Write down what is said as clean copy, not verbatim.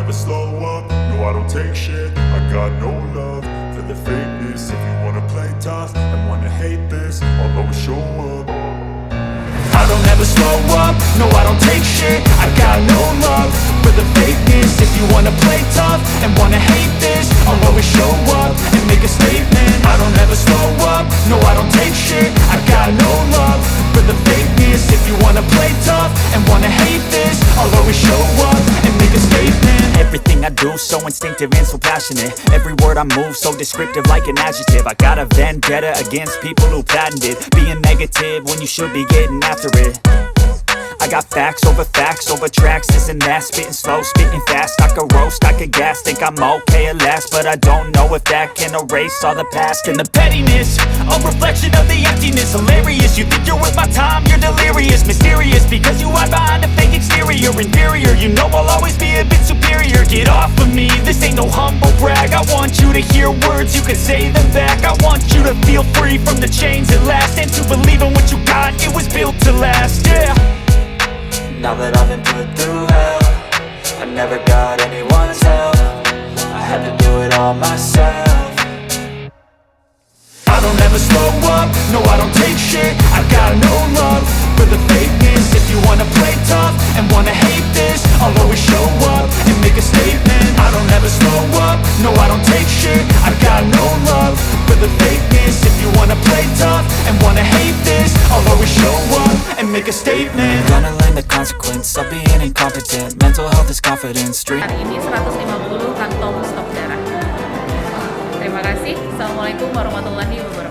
never slow up, no I don't take shit. I got no love for the fakeness. If you wanna play tough and wanna hate this, I'll always show up. I don't ever slow up, no I don't take shit. I got no love for the fakeness. If you wanna play tough and wanna hate this, I'll always show up and make a statement. I don't ever slow up, no I don't take shit. I got no love for the fakeness. If you wanna play tough and wanna hate this, I'll always show up and make a statement. Everything I do so instinctive and so passionate. Every word I move so descriptive like an adjective. I got a vendetta against people who patented being negative when you should be getting after it. I got facts over tracks, this and that. Spitting slow, spitting fast. I could roast, I could gas. Think I'm okay at last, but I don't know if that can erase all the past. And the pettiness, a reflection of the emptiness. Hilarious, you think you're worth my time, you're delirious. Mysterious, because you hide behind a fake exterior. Inferior, you know I'll always be a bit superior. Get off of me, this ain't no humble brag. I want you to hear words, you can say them back. I want you to feel free from the chains at last, and to believe in what you got, it was built to last, yeah. Now that I've been put through hell, I never got anyone's help. I had to do it all myself. I don't ever slow up, no I don't take shit. I got no love for the fakeness. If you wanna play tough and wanna hate this, I'll always show up and make a statement. I don't ever slow up, no I don't take shit. I got no love for the fakeness. If you wanna play tough and wanna hate this, I'll always show up and make a statement. Gonna learn the consequence of being incompetent. Mental health is confidence. Hari ini 150 kantong stok darah. Terima kasih. Assalamualaikum warahmatullahi wabarakatuh.